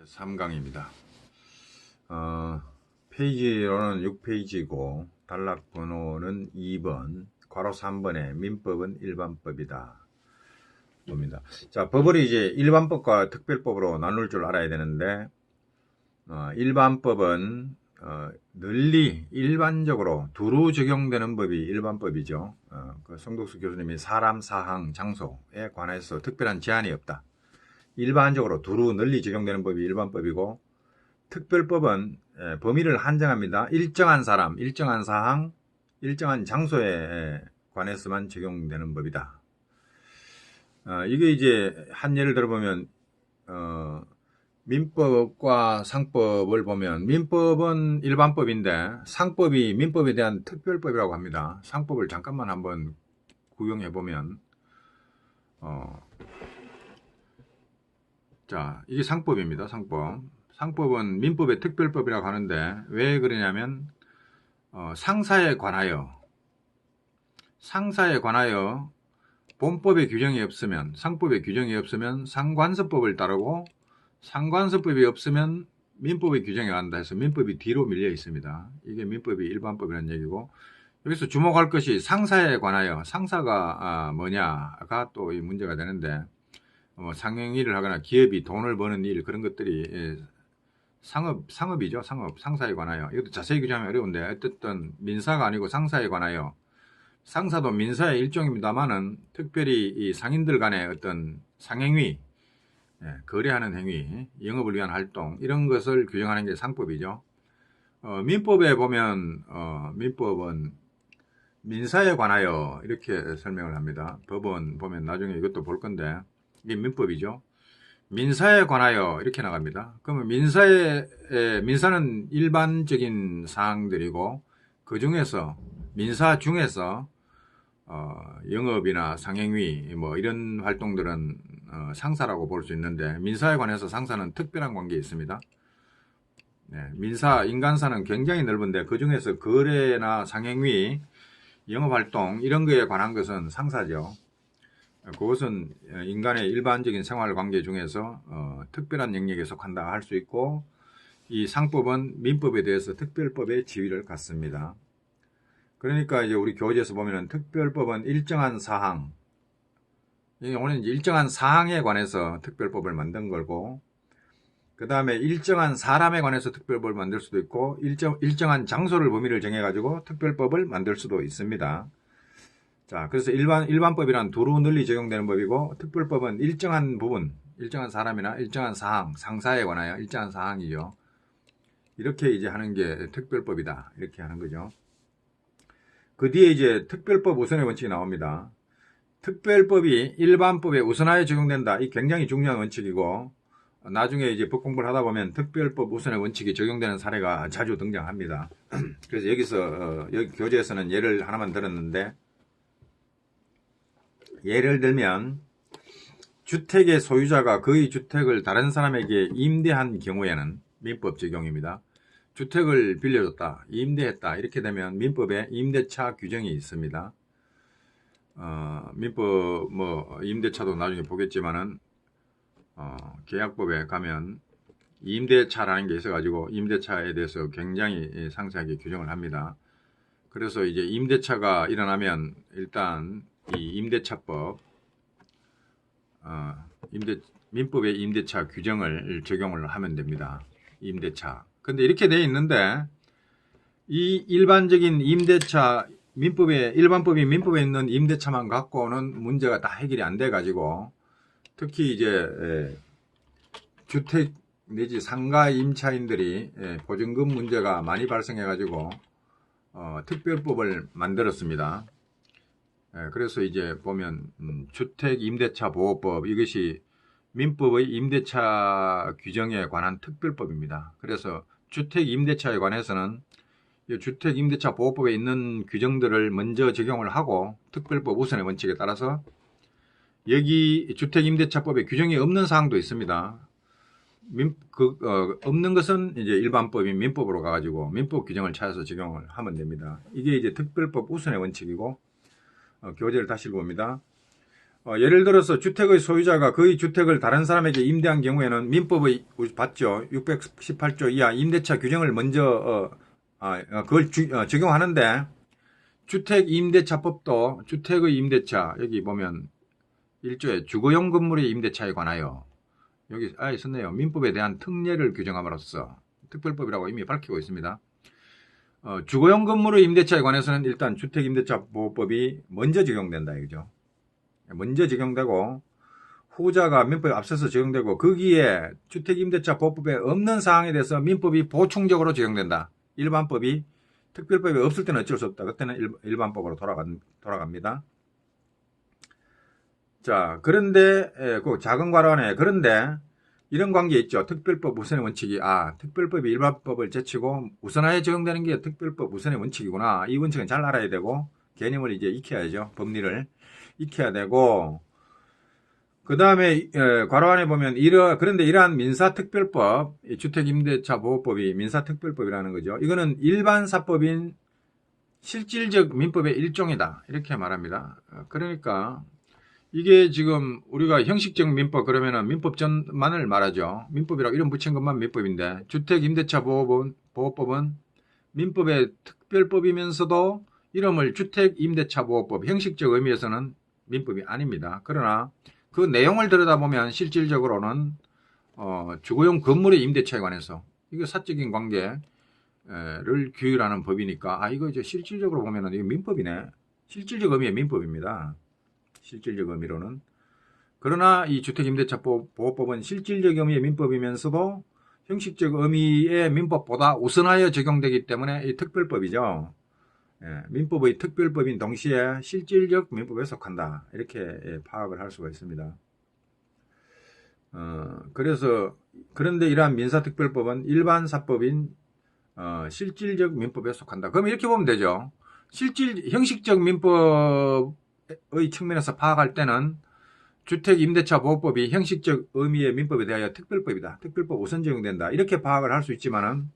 3강입니다. 페이지로는 6페이지고 단락 번호는 2번, 괄호 3번에 민법은 일반법이다 봅니다. 자, 법을 이제 일반법과 특별법으로 나눌 줄 알아야 되는데, 일반법은 널리 일반적으로 두루 적용되는 법이 일반법이죠. 그 성덕수 교수님이 사람, 사항, 장소에 관해서 특별한 제한이 없다. 일반적으로 두루 널리 적용되는 법이 일반법이고, 특별법은 범위를 한정합니다. 일정한 사람, 일정한 사항, 일정한 장소에 관해서만 적용되는 법이다. 이게 이제 한 예를 들어보면 민법과 상법을 보면, 민법은 일반법인데 상법이 민법에 대한 특별법이라고 합니다. 상법을 잠깐만 한번 구경해 보면, 자, 이게 상법입니다. 상법. 상법은 민법의 특별법이라고 하는데, 왜 그러냐면 상사에 관하여 본법의 규정이 없으면, 상법의 규정이 없으면 상관서법을 따르고, 상관서법이 없으면 민법의 규정에 간다 해서 민법이 뒤로 밀려 있습니다. 이게 민법이 일반법이라는 얘기고, 여기서 주목할 것이 상사에 관하여, 상사가 뭐냐가 또 이 문제가 되는데, 상행일을 하거나 기업이 돈을 버는 일, 그런 것들이 상업이죠. 상사에 관하여. 이것도 자세히 규정하면 어려운데, 어쨌든 민사가 아니고 상사에 관하여. 상사도 민사의 일종입니다만은 특별히 이 상인들 간의 어떤 상행위, 거래하는 행위, 영업을 위한 활동, 이런 것을 규정하는 게 상법이죠. 민법에 보면 민법은 민사에 관하여 이렇게 설명을 합니다. 법원 보면 나중에 이것도 볼 건데, 이게 민법이죠. 민사에 관하여 이렇게 나갑니다. 그러면 민사는 일반적인 사항들이고, 그 중에서 민사 중에서 영업이나 상행위 뭐 이런 활동들은 상사라고 볼 수 있는데, 민사에 관해서 상사는 특별한 관계에 있습니다. 인간사는 굉장히 넓은데, 그 중에서 거래나 상행위, 영업활동 이런 거에 관한 것은 상사죠. 그것은 인간의 일반적인 생활관계 중에서 특별한 영역에 속한다 할 수 있고, 이 상법은 민법에 대해서 특별법의 지위를 갖습니다. 그러니까 이제 우리 교재에서 보면은 특별법은 일정한 사항, 오늘 이제 일정한 사항에 관해서 특별법을 만든 거고, 그 다음에 일정한 사람에 관해서 특별법을 만들 수도 있고, 일정한 장소를 범위를 정해가지고 특별법을 만들 수도 있습니다. 자, 그래서 일반법이란 두루 널리 적용되는 법이고, 특별법은 일정한 부분, 일정한 사람이나 일정한 사항, 상사에 관하여 일정한 사항이죠. 이렇게 이제 하는 게 특별법이다. 이렇게 하는 거죠. 그 뒤에 이제 특별법 우선의 원칙이 나옵니다. 특별법이 일반법에 우선하여 적용된다. 이 굉장히 중요한 원칙이고, 나중에 이제 법 공부를 하다 보면 특별법 우선의 원칙이 적용되는 사례가 자주 등장합니다. 그래서 여기서 여기 교재에서는 예를 하나만 들었는데, 예를 들면 주택의 소유자가 그의 주택을 다른 사람에게 임대한 경우에는 민법 적용입니다. 주택을 빌려줬다, 임대했다, 이렇게 되면 민법에 임대차 규정이 있습니다. 민법 임대차도 나중에 보겠지만은 계약법에 가면 임대차라는 게 있어가지고 임대차에 대해서 굉장히 상세하게 규정을 합니다. 그래서 이제 임대차가 일어나면 일단 이 임대차법, 민법의 임대차 규정을 적용을 하면 됩니다. 임대차. 근데 이렇게 되어 있는데, 이 일반적인 임대차, 일반법이 민법에 있는 임대차만 갖고는 문제가 다 해결이 안 돼가지고, 특히 이제 주택 내지 상가 임차인들이 보증금 문제가 많이 발생해가지고 특별법을 만들었습니다. 그래서 이제 보면 주택 임대차 보호법, 이것이 민법의 임대차 규정에 관한 특별법입니다. 그래서 주택 임대차에 관해서는 주택 임대차 보호법에 있는 규정들을 먼저 적용을 하고, 특별법 우선의 원칙에 따라서 여기 주택 임대차법에 규정이 없는 사항도 있습니다. 없는 것은 이제 일반법인 민법으로 가가지고 민법 규정을 찾아서 적용을 하면 됩니다. 이게 이제 특별법 우선의 원칙이고, 교재를 다시 읽어봅니다. 예를 들어서 주택의 소유자가 그의 주택을 다른 사람에게 임대한 경우에는 민법의 봤죠. 618조 이하 임대차 규정을 먼저 그걸 적용하는데 주택임대차법도 주택의 임대차 여기 보면 1조에 주거용 건물의 임대차에 관하여 여기 아예 썼네요. 민법에 대한 특례를 규정함으로써 특별법이라고 이미 밝히고 있습니다. 주거용 건물의 임대차에 관해서는 일단 주택임대차보호법이 먼저 적용된다 이거죠. 먼저 적용되고 후자가 민법에 앞서서 적용되고 거기에 주택임대차보호법에 없는 사항에 대해서 민법이 보충적으로 적용된다. 일반법이 특별법이 없을 때는 어쩔 수 없다. 그때는 일반법으로 돌아갑니다. 자, 그런데 그 작은 괄호 안에 그런데 이런 관계 있죠. 특별법 우선의 원칙이 특별법이 일반법을 제치고 우선하에 적용되는 게 특별법 우선의 원칙이구나. 이 원칙은 잘 알아야 되고 개념을 이제 익혀야죠. 법리를 익혀야 되고 그 다음에 괄호 안에 보면 그런데 이러한 민사특별법 주택임대차보호법이 민사특별법이라는 거죠. 이거는 일반사법인 실질적 민법의 일종이다 이렇게 말합니다. 그러니까 이게 지금 우리가 형식적 민법 그러면은 민법전만을 말하죠. 민법이라고 이름 붙인 것만 민법인데 주택임대차보호법은 민법의 특별법이면서도 이름을 주택임대차보호법 형식적 의미에서는 민법이 아닙니다. 그러나 그 내용을 들여다보면 실질적으로는 주거용 건물의 임대차에 관해서 이거 사적인 관계를 규율하는 법이니까 이거 이제 실질적으로 보면은 이거 민법이네. 실질적 의미의 민법입니다. 실질적 의미로는. 그러나 이 주택임대차보호법은 실질적 의미의 민법이면서도 형식적 의미의 민법보다 우선하여 적용되기 때문에 이 특별법이죠. 민법의 특별법인 동시에 실질적 민법에 속한다. 이렇게 파악을 할 수가 있습니다. 그런데 이러한 민사특별법은 일반사법인 실질적 민법에 속한다. 그럼 이렇게 보면 되죠. 형식적 민법 의 측면에서 파악할 때는 주택임대차보호법이 형식적 의미의 민법에 대하여 특별법이다. 특별법 우선 적용된다. 이렇게 파악을 할 수 있지만은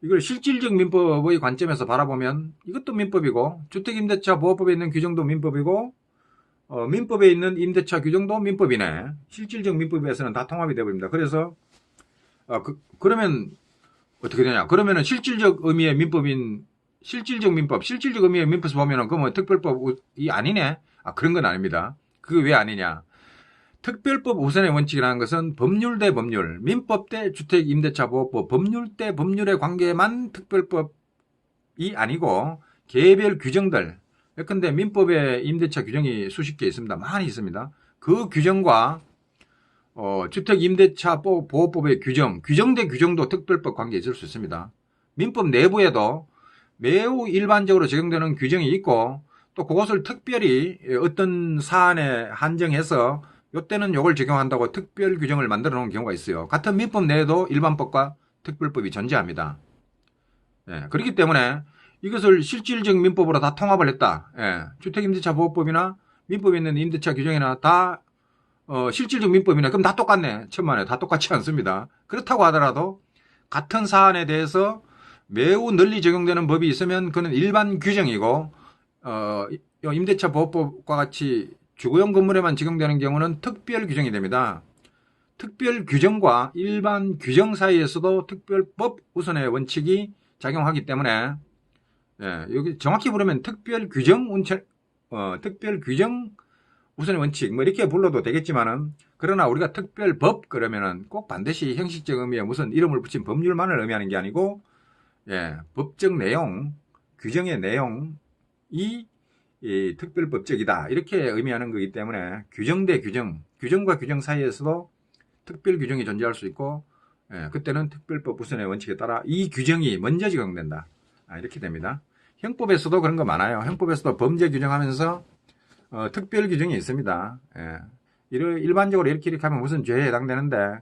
이걸 실질적 민법의 관점에서 바라보면 이것도 민법이고 주택임대차보호법에 있는 규정도 민법이고 민법에 있는 임대차 규정도 민법이네. 실질적 민법에서는 다 통합이 되어버립니다. 그래서 그러면 어떻게 되냐? 그러면은 실질적 의미의 민법인 실질적 의미의 민법에서 보면은 그러면 특별법이 아니네? 그런 건 아닙니다. 그게 왜 아니냐? 특별법 우선의 원칙이라는 것은 법률 대 법률, 민법 대 주택임대차보호법, 법률 대 법률의 관계만 특별법이 아니고 개별 규정들, 예컨대 민법에 임대차 규정이 수십 개 있습니다. 많이 있습니다. 그 규정과 주택임대차보호법의 규정 대 규정도 특별법 관계에 있을 수 있습니다. 민법 내부에도 매우 일반적으로 적용되는 규정이 있고 또 그것을 특별히 어떤 사안에 한정해서 이때는 이걸 적용한다고 특별 규정을 만들어 놓은 경우가 있어요. 같은 민법 내에도 일반법과 특별법이 존재합니다. 그렇기 때문에 이것을 실질적 민법으로 다 통합을 했다. 주택임대차보호법이나 민법에 있는 임대차 규정이나 다 실질적 민법이나 그럼 다 똑같네. 천만에 다 똑같지 않습니다. 그렇다고 하더라도 같은 사안에 대해서 매우 널리 적용되는 법이 있으면 그는 일반 규정이고 임대차 보호법과 같이 주거용 건물에만 적용되는 경우는 특별 규정이 됩니다. 특별 규정과 일반 규정 사이에서도 특별법 우선의 원칙이 작용하기 때문에 여기 정확히 부르면 특별 규정 우선의 원칙 이렇게 불러도 되겠지만은 그러나 우리가 특별법 그러면은 꼭 반드시 형식적 의미에 무슨 이름을 붙인 법률만을 의미하는 게 아니고 법적 내용, 규정의 내용이 특별법적이다. 이렇게 의미하는 거기 때문에 규정 대 규정, 규정과 규정 사이에서도 특별 규정이 존재할 수 있고 그때는 특별법 우선의 원칙에 따라 이 규정이 먼저 적용된다. 이렇게 됩니다. 형법에서도 그런 거 많아요. 형법에서도 범죄 규정하면서 특별 규정이 있습니다. 일반적으로 이렇게 하면 무슨 죄에 해당되는데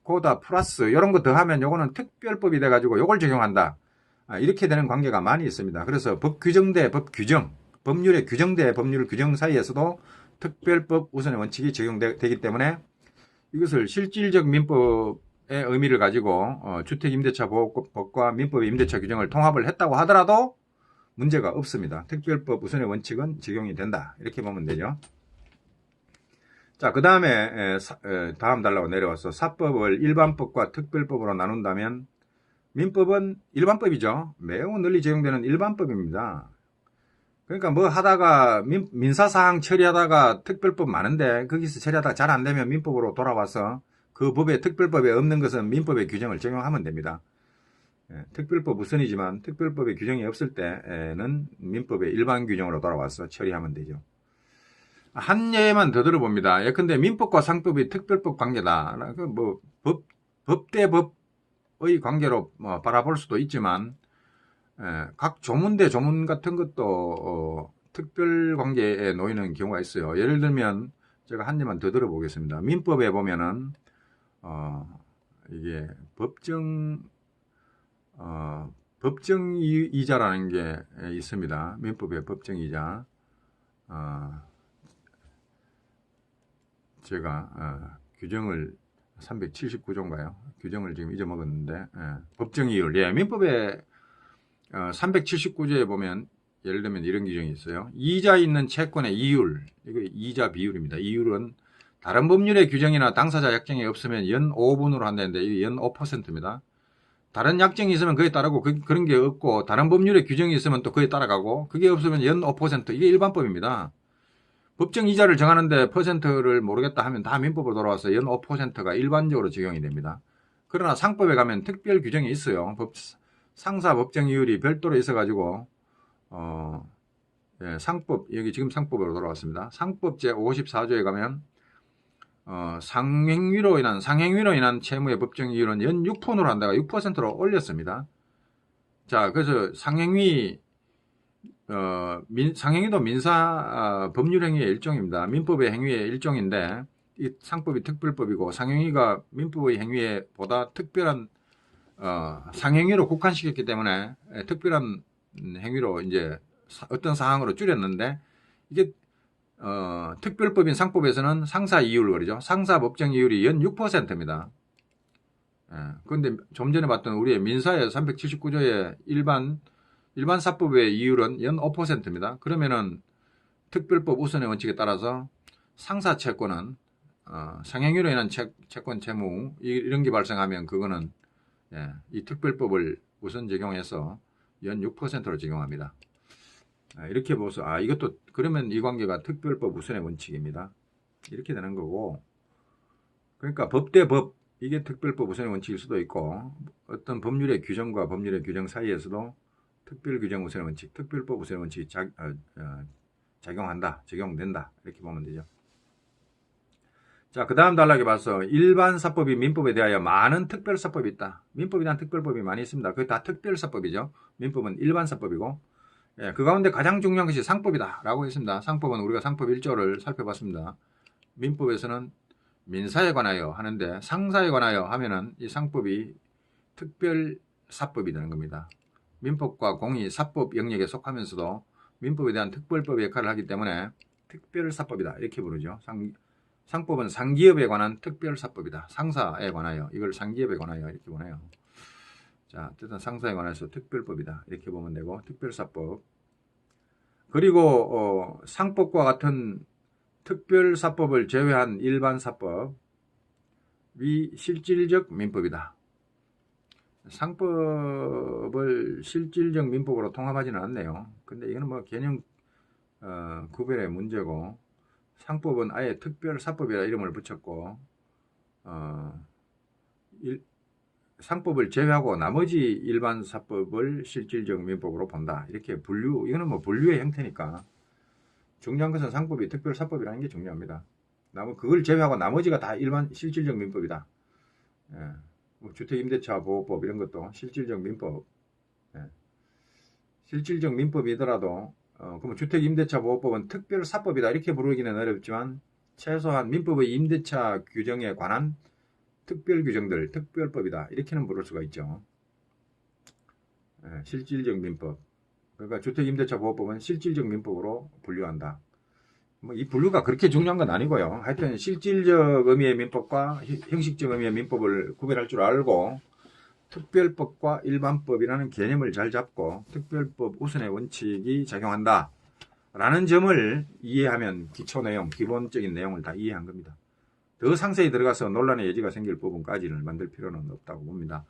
그거다 플러스 이런 거 더하면 요거는 특별법이 돼가지고 요걸 적용한다. 이렇게 되는 관계가 많이 있습니다. 그래서 법 규정 대 법 규정, 법률의 규정 대 법률 규정 사이에서도 특별법 우선의 원칙이 적용되기 때문에 이것을 실질적 민법의 의미를 가지고 주택임대차보호법과 민법의 임대차 규정을 통합을 했다고 하더라도 문제가 없습니다. 특별법 우선의 원칙은 적용이 된다. 이렇게 보면 되죠. 자, 그 다음에 다음 달라고 내려와서 사법을 일반법과 특별법으로 나눈다면 민법은 일반법이죠. 매우 널리 적용되는 일반법입니다. 그러니까 뭐 하다가 민사사항 처리하다가 특별법 많은데 거기서 처리하다가 잘 안 되면 민법으로 돌아와서 그 법에 특별법에 없는 것은 민법의 규정을 적용하면 됩니다. 특별법 우선이지만 특별법의 규정이 없을 때는 민법의 일반 규정으로 돌아와서 처리하면 되죠. 한 예만 더 들어봅니다. 예컨대 민법과 상법이 특별법 관계다. 뭐 법 대 법의 관계로 바라볼 수도 있지만 각 조문 대 조문 같은 것도 특별 관계에 놓이는 경우가 있어요. 예를 들면 제가 한 예만 더 들어보겠습니다. 민법에 보면은 이게 법정이자라는 게 있습니다. 민법의 법정이자. 제가 규정을 379조인가요? 규정을 지금 잊어먹었는데 법정이율. 민법의 379조에 보면 예를 들면 이런 규정이 있어요. 이자 있는 채권의 이율, 이거 이자 비율입니다. 이율은 다른 법률의 규정이나 당사자 약정이 없으면 연 5분으로 한다는데 이게 연 5%입니다. 다른 약정이 있으면 그에 따르고 그런 게 없고 다른 법률의 규정이 있으면 또 그에 따라가고 그게 없으면 연 5%. 이게 일반법입니다. 법정 이자를 정하는데 퍼센트를 모르겠다 하면 다 민법으로 돌아와서 연 5%가 일반적으로 적용이 됩니다. 그러나 상법에 가면 특별 규정이 있어요. 상사 법정 이율이 별도로 있어가지고 상법, 여기 지금 상법으로 돌아왔습니다. 상법 제54조에 가면 상행위로 인한 채무의 법정 이율은 연 6%로 한다가 6%로 올렸습니다. 자, 그래서 상행위도 민사 법률 행위의 일종입니다. 민법의 행위의 일종인데 이 상법이 특별법이고 상행위가 민법의 행위에 보다 특별한 상행위로 국한시켰기 때문에 특별한 행위로 이제 어떤 사항으로 줄였는데 이게 특별법인 상법에서는 상사 이율 그러죠. 상사 법정 이율이 연 6%입니다. 그런데 좀 전에 봤던 우리의 민사의 379조의 일반 사법의 이율은 연 5%입니다. 그러면은 특별법 우선의 원칙에 따라서 상사 채권은 상행위로 인한 채권 채무 이런 게 발생하면 그거는 이 특별법을 우선 적용해서 연 6%로 적용합니다. 이렇게 보서 이것도 그러면 이 관계가 특별법 우선의 원칙입니다. 이렇게 되는 거고, 그러니까 법 대 법 이게 특별법 우선의 원칙일 수도 있고 어떤 법률의 규정과 법률의 규정 사이에서도 특별 규정 우선의 원칙, 특별법 우선의 원칙이 적용된다 이렇게 보면 되죠. 자, 그 다음 단락에 봐서 일반사법이 민법에 대하여 많은 특별사법이 있다. 민법에 대한 특별법이 많이 있습니다. 그게 다 특별사법이죠. 민법은 일반사법이고 그 가운데 가장 중요한 것이 상법이다 라고 했습니다. 상법은 우리가 상법 1조를 살펴봤습니다. 민법에서는 민사에 관하여 하는데 상사에 관하여 하면은 이 상법이 특별사법이 되는 겁니다. 민법과 공이 사법 영역에 속하면서도 민법에 대한 특별법의 역할을 하기 때문에 특별사법이다 이렇게 부르죠. 상법은 상기업에 관한 특별사법이다. 상사에 관하여 이걸 상기업에 관하여 이렇게 보네요. 자, 어쨌든 상사에 관해서 특별법이다 이렇게 보면 되고 특별사법. 그리고 상법과 같은 특별사법을 제외한 일반사법이 실질적 민법이다. 상법을 실질적 민법으로 통합하지는 않네요. 근데 이거는 뭐 개념 구별의 문제고 상법은 아예 특별사법이라 이름을 붙였고 상법을 제외하고 나머지 일반사법을 실질적 민법으로 본다. 이렇게 이거는 뭐 분류의 형태니까 중요한 것은 상법이 특별사법이라는 게 중요합니다. 그걸 제외하고 나머지가 다 일반 실질적 민법이다. 뭐 주택임대차 보호법 이런 것도 실질적 민법. 실질적 민법이더라도 그러면 주택임대차보호법은 특별사법이다 이렇게 부르기는 어렵지만 최소한 민법의 임대차 규정에 관한 특별규정들, 특별법이다 이렇게는 부를 수가 있죠. 실질적 민법. 그러니까 주택임대차보호법은 실질적 민법으로 분류한다. 뭐 이 분류가 그렇게 중요한 건 아니고요. 하여튼 실질적 의미의 민법과 형식적 의미의 민법을 구별할 줄 알고 특별법과 일반법이라는 개념을 잘 잡고 특별법 우선의 원칙이 작용한다 라는 점을 이해하면 기초 내용, 기본적인 내용을 다 이해한 겁니다. 더 상세히 들어가서 논란의 여지가 생길 부분까지는 만들 필요는 없다고 봅니다.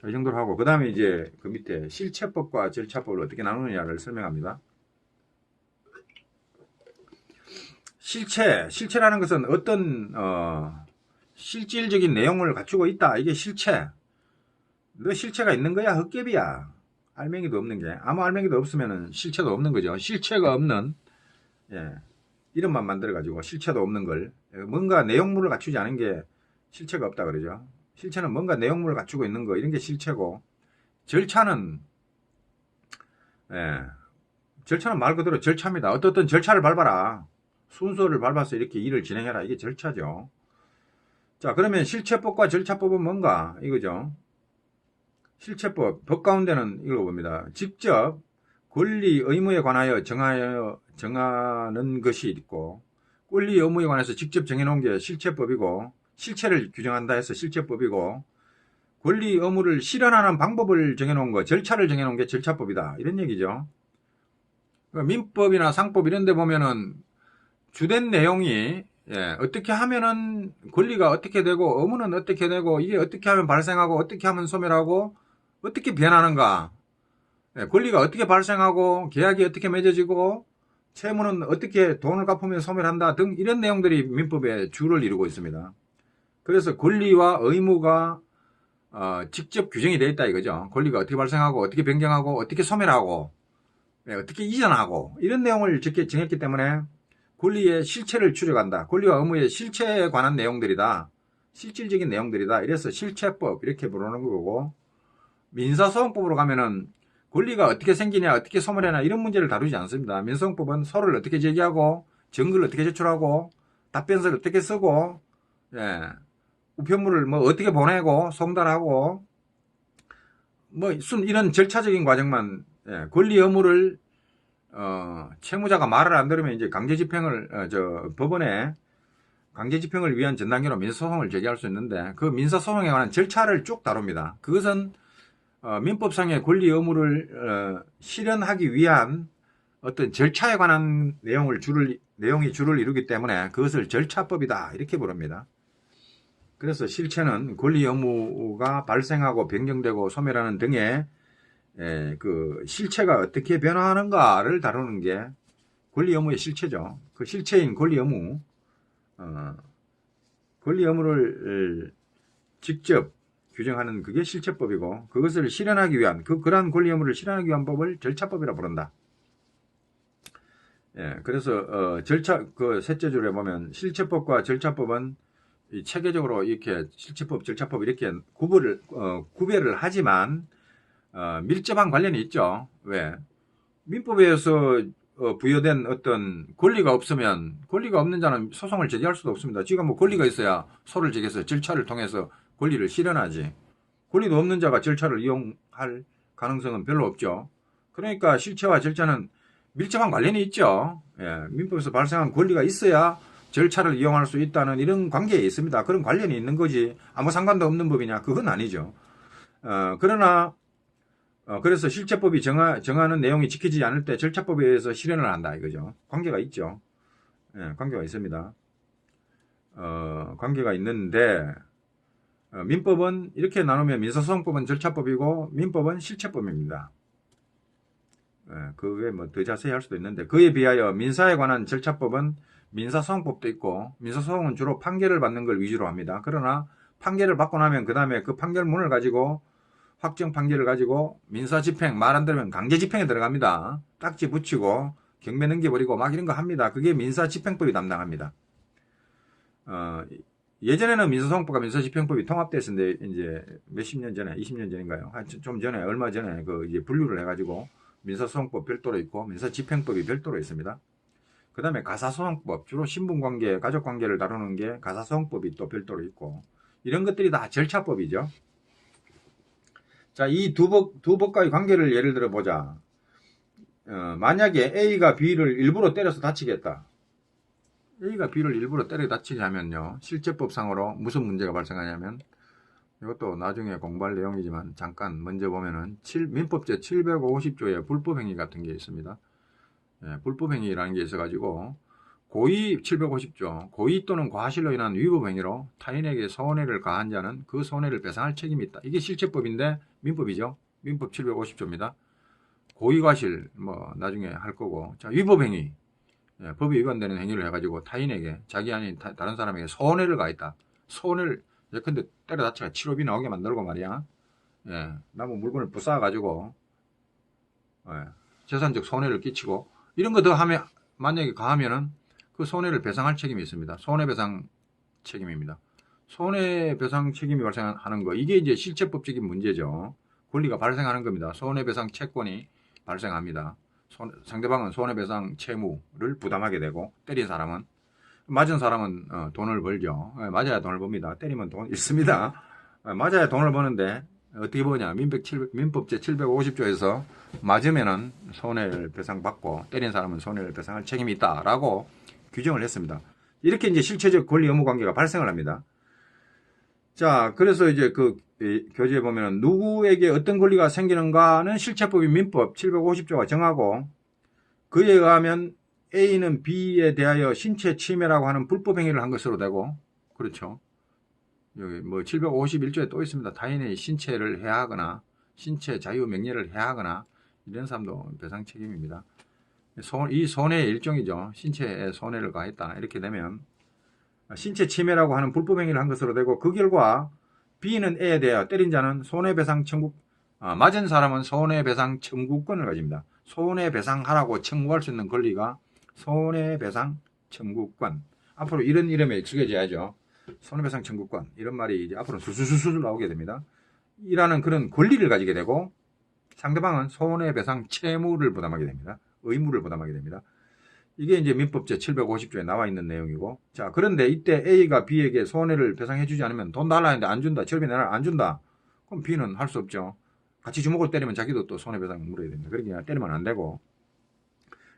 이 정도로 하고, 그 다음에 이제 그 밑에 실체법과 절차법을 어떻게 나누느냐를 설명합니다. 실체라는 것은 어떤 실질적인 내용을 갖추고 있다. 이게 실체. 너 실체가 있는 거야? 헛개비야. 알맹이도 없는 게. 아무 알맹이도 없으면 실체도 없는 거죠. 실체가 없는, 이름만 만들어가지고 실체도 없는 걸, 뭔가 내용물을 갖추지 않은 게 실체가 없다 그러죠. 실체는 뭔가 내용물을 갖추고 있는 거, 이런 게 실체고, 절차는 말 그대로 절차입니다. 어떤 절차를 밟아라. 순서를 밟아서 이렇게 일을 진행해라. 이게 절차죠. 자, 그러면 실체법과 절차법은 뭔가? 이거죠. 실체법, 법 가운데는 읽어봅니다. 직접 권리, 의무에 관하여 정하는 것이 있고, 권리, 의무에 관해서 직접 정해놓은 게 실체법이고, 실체를 규정한다 해서 실체법이고, 권리, 의무를 실현하는 방법을 정해놓은 거, 절차를 정해놓은 게 절차법이다. 이런 얘기죠. 그러니까 민법이나 상법 이런 데 보면은 주된 내용이 어떻게 하면은 권리가 어떻게 되고 의무는 어떻게 되고 이게 어떻게 하면 발생하고 어떻게 하면 소멸하고 어떻게 변하는가, 권리가 어떻게 발생하고 계약이 어떻게 맺어지고 채무는 어떻게 돈을 갚으면 소멸한다 등 이런 내용들이 민법의 주를 이루고 있습니다. 그래서 권리와 의무가 직접 규정이 되어 있다 이거죠. 권리가 어떻게 발생하고 어떻게 변경하고 어떻게 소멸하고 어떻게 이전하고 이런 내용을 정했기 때문에 권리의 실체를 추적한다. 권리와 의무의 실체에 관한 내용들이다. 실질적인 내용들이다. 이래서 실체법 이렇게 부르는 거고, 민사소송법으로 가면은 권리가 어떻게 생기냐, 어떻게 소멸하냐 이런 문제를 다루지 않습니다. 민사소송법은 소를 어떻게 제기하고, 증거를 어떻게 제출하고, 답변서를 어떻게 쓰고, 우편물을 뭐 어떻게 보내고, 송달하고, 뭐 이런 절차적인 과정만, 권리 의무를 채무자가 말을 안 들으면 이제 법원에 강제집행을 위한 전단계로 민사소송을 제기할 수 있는데, 그 민사소송에 관한 절차를 쭉 다룹니다. 그것은 민법상의 권리 의무를 실현하기 위한 어떤 절차에 관한 내용이 줄을 이루기 때문에 그것을 절차법이다 이렇게 부릅니다. 그래서 실체는 권리 의무가 발생하고 변경되고 소멸하는 등의 그 실체가 어떻게 변화하는가를 다루는 게 권리 의무의 실체죠. 그 실체인 권리 의무를 직접 규정하는 그게 실체법이고, 그것을 실현하기 위한 그러한 권리 의무를 실현하기 위한 법을 절차법이라 부른다. 그래서 절차 그 셋째 줄에 보면 실체법과 절차법은 체계적으로 이렇게 실체법, 절차법 이렇게 구별을 하지만 밀접한 관련이 있죠. 왜? 민법에 의해서 부여된 어떤 권리가 없으면, 권리가 없는 자는 소송을 제기할 수도 없습니다. 지금 뭐 권리가 있어야 소를 제기해서 절차를 통해서 권리를 실현하지. 권리도 없는 자가 절차를 이용할 가능성은 별로 없죠. 그러니까 실체와 절차는 밀접한 관련이 있죠. 민법에서 발생한 권리가 있어야 절차를 이용할 수 있다는 이런 관계에 있습니다. 그런 관련이 있는 거지 아무 상관도 없는 법이냐? 그건 아니죠. 그러나 그래서 실체법이 정하는 내용이 지켜지지 않을 때 절차법에 의해서 실현을 한다 이거죠. 관계가 있죠. 관계가 있습니다. 관계가 있는데 민법은 이렇게 나누면 민사소송법은 절차법이고 민법은 실체법입니다. 그게 뭐 더 자세히 할 수도 있는데, 그에 비하여 민사에 관한 절차법은 민사소송법도 있고, 민사소송은 주로 판결을 받는 걸 위주로 합니다. 그러나 판결을 받고 나면 그 다음에 그 판결문을 가지고 확정 판결을 가지고 민사집행, 말 안 들으면 강제집행에 들어갑니다. 딱지 붙이고 경매 넘겨버리고 막 이런 거 합니다. 그게 민사집행법이 담당합니다. 예전에는 민사소송법과 민사집행법이 통합됐었는데 이제 몇십 년 전에, 20년 전인가요? 좀 전에, 얼마 전에 이제 분류를 해가지고 민사소송법 별도로 있고 민사집행법이 별도로 있습니다. 그 다음에 가사소송법, 주로 신분관계, 가족관계를 다루는 게 가사소송법이 또 별도로 있고, 이런 것들이 다 절차법이죠. 자, 이 두 법과의 관계를 예를 들어 보자. 만약에 A가 B를 일부러 때려서 다치겠다. A가 B를 일부러 때려 다치게 하면요, 실제법상으로 무슨 문제가 발생하냐면, 이것도 나중에 공부할 내용이지만 잠깐 먼저 보면은 민법 제750조에 불법행위 같은 게 있습니다. 불법행위라는 게 있어가지고 고의 750조 고의 또는 과실로 인한 위법행위로 타인에게 손해를 가한 자는 그 손해를 배상할 책임이 있다. 이게 실체법인데 민법이죠. 민법 750조입니다. 고의 과실 뭐 나중에 할 거고 자 위법행위 법에 위반되는 행위를 해가지고 타인에게 자기 아닌 다른 사람에게 손해를 가했다. 손해를 예컨대 때려 다쳐가 치료비 나오게 만들고 말이야. 나무 물건을 부숴가지고 재산적 손해를 끼치고 이런 거 더 하면 만약에 가하면은 그 손해를 배상할 책임이 있습니다. 손해배상 책임입니다. 손해배상 책임이 발생하는 거 이게 이제 실체법적인 문제죠. 권리가 발생하는 겁니다. 손해배상 채권이 발생합니다. 상대방은 손해배상 채무를 부담하게 되고 때린 사람은 맞은 사람은 돈을 벌죠. 맞아야 돈을 법니다. 때리면 돈 잃습니다. 맞아야 돈을 버는데 어떻게 보냐 민법 제750조에서 맞으면은 손해를 배상받고 때린 사람은 손해를 배상할 책임이 있다라고 규정을 했습니다. 이렇게 이제 실체적 권리 의무 관계가 발생을 합니다. 자, 그래서 이제 그 교재에 보면 누구에게 어떤 권리가 생기는가는 실체법인 민법 750조가 정하고 그에 의하면 A는 B에 대하여 신체 침해라고 하는 불법 행위를 한 것으로 되고 그렇죠. 여기 뭐 751조에 또 있습니다. 타인의 신체를 해하거나 신체 자유 명예를 해하거나 이런 사람도 배상 책임입니다. 이 손해의 일종이죠. 신체에 손해를 가했다. 이렇게 되면 신체 침해라고 하는 불법 행위를 한 것으로 되고 그 결과 B는 A에 대하여 때린 자는 손해배상 청구 맞은 사람은 손해배상 청구권을 가집니다. 손해배상하라고 청구할 수 있는 권리가 손해배상 청구권. 앞으로 이런 이름에 익숙해져야죠. 손해배상 청구권 이런 말이 이제 앞으로 술술술 나오게 됩니다. 이라는 그런 권리를 가지게 되고 상대방은 손해배상 채무를 부담하게 됩니다. 의무를 부담하게 됩니다. 이게 이제 민법 제750조에 나와 있는 내용이고 자 그런데 이때 A가 B에게 손해를 배상해주지 않으면 돈 달라 했는데 안 준다. 철비 내라 안 준다. 그럼 B는 할 수 없죠. 같이 주먹을 때리면 자기도 또 손해배상 물어야 됩니다. 그러니까 때리면 안 되고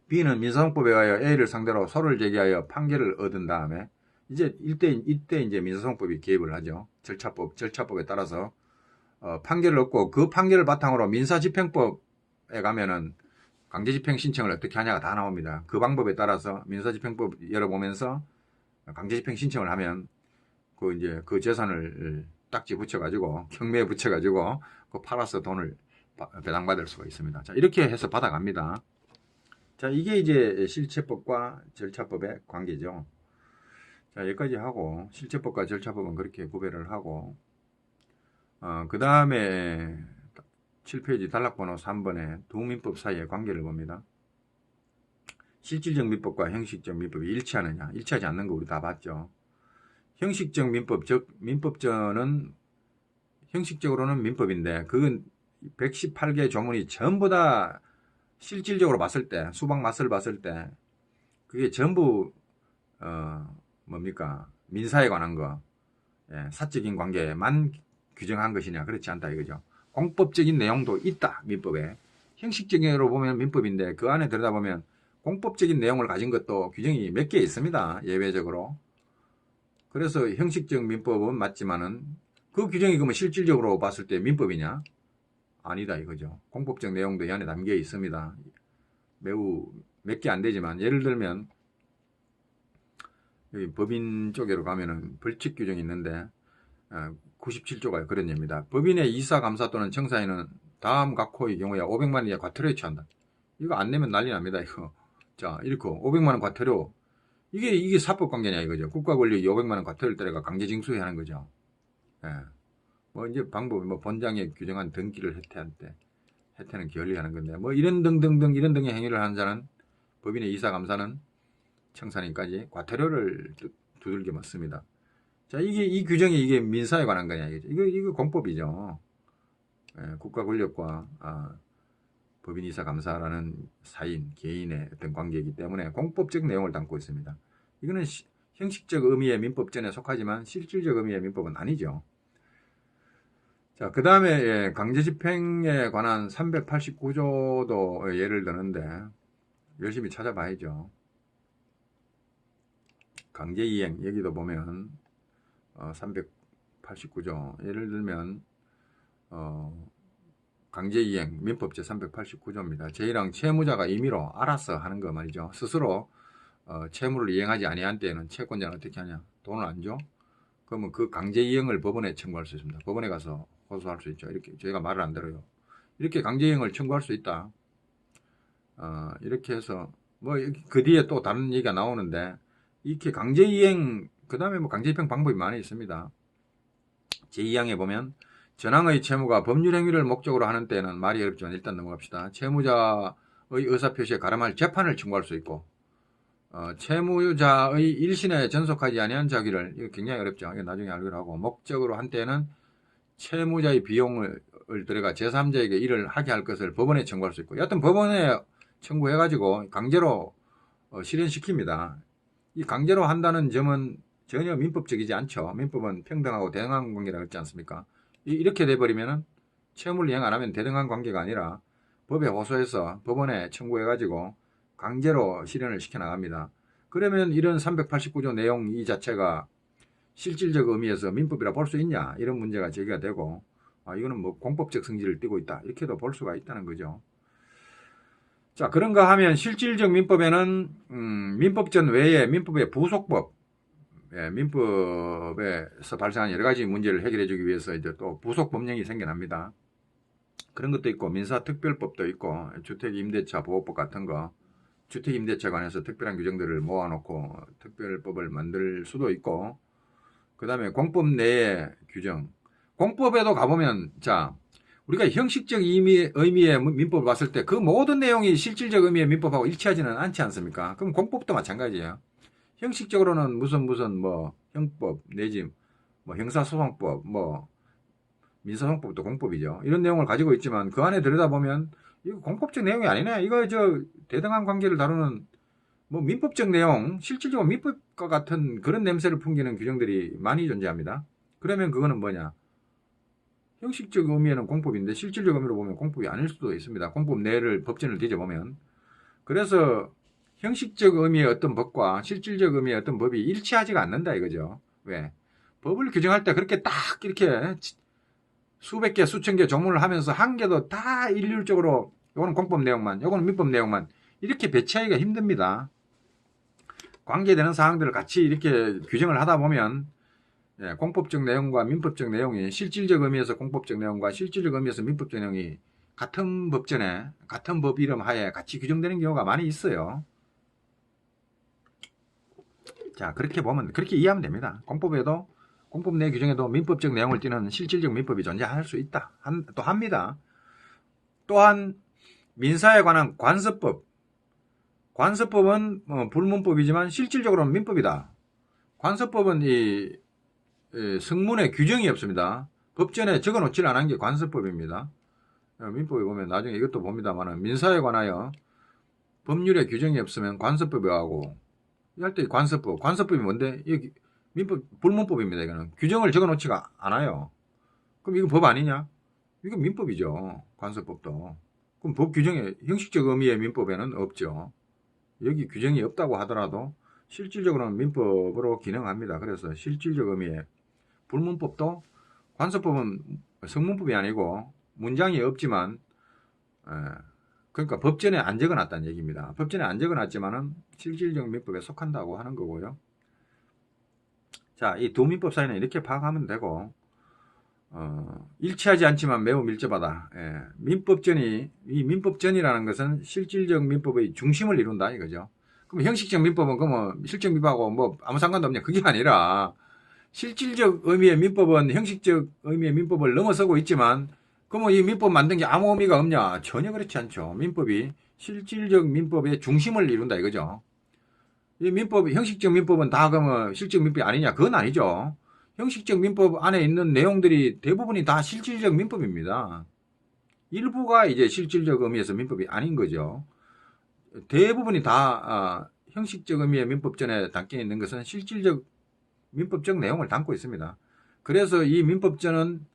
B는 민사소송법에 의하여 A를 상대로 소를 제기하여 판결을 얻은 다음에 이제 이때 이제 민사소송법이 개입을 하죠. 절차법에 따라서 판결을 얻고 그 판결을 바탕으로 민사집행법에 가면은 강제집행 신청을 어떻게 하냐가 다 나옵니다. 그 방법에 따라서 민사집행법 열어보면서 강제집행 신청을 하면 그 재산을 딱지 붙여가지고 경매에 붙여가지고 그 팔아서 돈을 배당받을 수가 있습니다. 자 이렇게 해서 받아갑니다. 자 이게 이제 실체법과 절차법의 관계죠. 자 여기까지 하고 실체법과 절차법은 그렇게 구별을 하고 그 다음에 7페이지 단락번호 3번에 두 민법 사이의 관계를 봅니다. 실질적 민법과 형식적 민법이 일치하느냐 일치하지 않는 거 우리 다 봤죠. 형식적 민법 즉 민법전은 형식적으로는 민법인데 그건 118개 조문이 전부 다 실질적으로 봤을 때 수박 맛을 봤을 때 그게 전부 뭡니까 민사에 관한 거 사적인 관계만 규정한 것이냐 그렇지 않다 이거죠. 공법적인 내용도 있다 민법에. 형식적으로 보면 민법인데 그 안에 들여다보면 공법적인 내용을 가진 것도 규정이 몇 개 있습니다. 예외적으로. 그래서 형식적 민법은 맞지만은 그 규정이 그러면 실질적으로 봤을 때 민법이냐? 아니다 이거죠. 공법적 내용도 이 안에 담겨 있습니다. 매우 몇 개 안 되지만 예를 들면 여기 법인 쪽으로 가면은 벌칙 규정이 있는데 97조가 그런 예입니다. 법인의 이사, 감사 또는 청사에는 다음 각호의 경우에 500만 원 이하 과태료에 처한다. 이거 안 내면 난리 납니다. 이거. 자, 이렇게 500만 원 과태료. 이게 사법 관계냐 이거죠. 국가 권력이 500만 원 과태료를 때려가 강제 징수해 하는 거죠. 뭐 이제 방법이 뭐 본장에 규정한 등기를 해태는 결의하는 건데 뭐 이런 등등등 이런 등의 행위를 하는 자는 법인의 이사, 감사는 청산인까지 과태료를 두들겨 맞습니다. 자, 이 규정이 이게 민사에 관한 거냐, 이거죠. 이거 공법이죠. 국가 권력과, 법인 이사 감사라는 개인의 어떤 관계이기 때문에 공법적 내용을 담고 있습니다. 이거는 형식적 의미의 민법전에 속하지만 실질적 의미의 민법은 아니죠. 자, 그 다음에 강제집행에 관한 389조도 예를 드는데 열심히 찾아봐야죠. 강제이행 여기도 보면 389조 예를 들면 강제이행 민법 제389조입니다. 제1항 채무자가 임의로 알아서 하는 거 말이죠. 스스로 채무를 이행하지 아니한 때에는 채권자는 어떻게 하냐? 돈을 안 줘? 그러면 그 강제이행을 법원에 청구할 수 있습니다. 법원에 가서 호소할 수 있죠. 이렇게 저희가 말을 안 들어요. 이렇게 강제이행을 청구할 수 있다. 이렇게 해서 뭐 그 뒤에 또 다른 얘기가 나오는데 이렇게 강제이행 그 다음에 뭐 강제입행 방법이 많이 있습니다. 제2항에 보면 전항의 채무가 법률행위를 목적으로 하는 때는 말이 어렵지만 일단 넘어갑시다. 채무자의 의사표시에 가름할 재판을 청구할 수 있고 채무자의 일신에 전속하지 아니한 자기를 이거 굉장히 어렵죠. 이거 나중에 알기로 하고 목적으로 한 때는 채무자의 비용을 들어가 제3자에게 일을 하게 할 것을 법원에 청구할 수 있고 여하튼 법원에 청구해가지고 강제로 실현시킵니다. 이 강제로 한다는 점은 전혀 민법적이지 않죠. 민법은 평등하고 대등한 관계라고 했지 않습니까? 이렇게 돼버리면은 채무를 이행 안 하면 대등한 관계가 아니라 법에 호소해서 법원에 청구해가지고 강제로 실현을 시켜나갑니다. 그러면 이런 389조 내용 이 자체가 실질적 의미에서 민법이라 볼 수 있냐 이런 문제가 제기가 되고 이거는 뭐 공법적 성질을 띠고 있다 이렇게도 볼 수가 있다는 거죠. 자 그런가 하면 실질적 민법에는 민법전 외에 민법의 부속법 민법에서 발생한 여러 가지 문제를 해결해 주기 위해서 이제 또 부속 법령이 생겨납니다. 그런 것도 있고 민사특별법도 있고 주택임대차 보호법 같은 거 주택임대차에 관해서 특별한 규정들을 모아놓고 특별법을 만들 수도 있고 그 다음에 공법 내의 규정 공법에도 가보면 자 우리가 형식적 의미의 민법을 봤을 때 그 모든 내용이 실질적 의미의 민법하고 일치하지는 않지 않습니까? 그럼 공법도 마찬가지예요. 형식적으로는 무슨 뭐 형법 내지 뭐 형사소송법 뭐 민사소송법도 공법이죠. 이런 내용을 가지고 있지만 그 안에 들여다보면 이거 공법적 내용이 아니네. 이거 저 대등한 관계를 다루는 뭐 민법적 내용 실질적으로 민법과 같은 그런 냄새를 풍기는 규정들이 많이 존재합니다. 그러면 그거는 뭐냐? 형식적 의미에는 공법인데 실질적 의미로 보면 공법이 아닐 수도 있습니다. 공법 내를 법전을 뒤져보면 그래서 형식적 의미의 어떤 법과 실질적 의미의 어떤 법이 일치하지가 않는다 이거죠. 왜? 법을 규정할 때 그렇게 딱 이렇게 수백 개, 수천 개 조문을 하면서 한 개도 다 일률적으로 요거는 공법 내용만, 요거는 민법 내용만 이렇게 배치하기가 힘듭니다. 관계되는 사항들을 같이 이렇게 규정을 하다 보면 공법적 내용과 민법적 내용이 실질적 의미에서 공법적 내용과 실질적 의미에서 민법적 내용이 같은 법전에 같은 법 이름 하에 같이 규정되는 경우가 많이 있어요. 자 그렇게 보면 그렇게 이해하면 됩니다. 공법에도 공법 내 규정에도 민법적 내용을 띠는 실질적 민법이 존재할 수 있다. 또 합니다. 또한 민사에 관한 관습법 관습법은 불문법이지만 실질적으로는 민법이다. 관습법은 이 성문에 규정이 없습니다. 법전에 적어놓지 않은 게 관습법입니다. 민법에 보면 나중에 이것도 봅니다만 민사에 관하여 법률에 규정이 없으면 관습법이 하고 할 때 관습법이 뭔데? 이 민법 불문법입니다. 이거는 규정을 적어놓지가 않아요. 그럼 이거 법 아니냐? 이거 민법이죠. 관습법도. 그럼 법 규정에 형식적 의미의 민법에는 없죠. 여기 규정이 없다고 하더라도 실질적으로는 민법으로 기능합니다. 그래서 실질적 의미의 불문법도 관습법은 성문법이 아니고 문장이 없지만 그러니까 법전에 안 적어놨다는 얘기입니다. 법전에 안 적어놨지만은 실질적 민법에 속한다고 하는 거고요. 자, 이 두 민법 사이는 이렇게 파악하면 되고 일치하지 않지만 매우 밀접하다. 이 민법전이라는 것은 실질적 민법의 중심을 이룬다 이거죠. 그럼 형식적 민법은 그러면 실질적 민법하고 뭐 아무 상관도 없냐? 그게 아니라 실질적 의미의 민법은 형식적 의미의 민법을 넘어서고 있지만 그러면 이 민법 만든 게 아무 의미가 없냐? 전혀 그렇지 않죠. 민법이 실질적 민법의 중심을 이룬다 이거죠. 이 민법, 형식적 민법은 다 그러면 실질적 민법이 아니냐? 그건 아니죠. 형식적 민법 안에 있는 내용들이 대부분이 다 실질적 민법입니다. 일부가 이제 실질적 의미에서 민법이 아닌 거죠. 대부분이 다 형식적 의미의 민법전에 담겨 있는 것은 실질적 민법적 내용을 담고 있습니다. 그래서 이 민법전은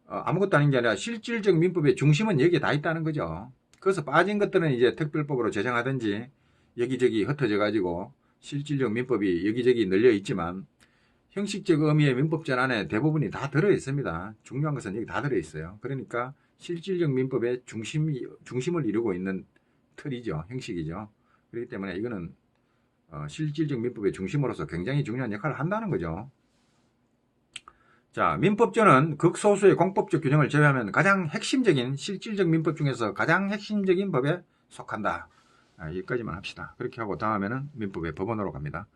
아무것도 아닌 게 아니라 실질적 민법의 중심은 여기에 다 있다는 거죠. 그래서 빠진 것들은 이제 특별법으로 제정하든지 여기저기 흩어져 가지고 실질적 민법이 여기저기 널려 있지만 형식적 의미의 민법전 안에 대부분이 다 들어있습니다. 중요한 것은 여기 다 들어있어요. 그러니까 실질적 민법의 중심을 이루고 있는 틀이죠. 형식이죠. 그렇기 때문에 이거는 실질적 민법의 중심으로서 굉장히 중요한 역할을 한다는 거죠. 자, 민법전은 극소수의 공법적 규정을 제외하면 가장 핵심적인 실질적 민법 중에서 가장 핵심적인 법에 속한다. 여기까지만 합시다. 그렇게 하고 다음에는 민법의 법원으로 갑니다.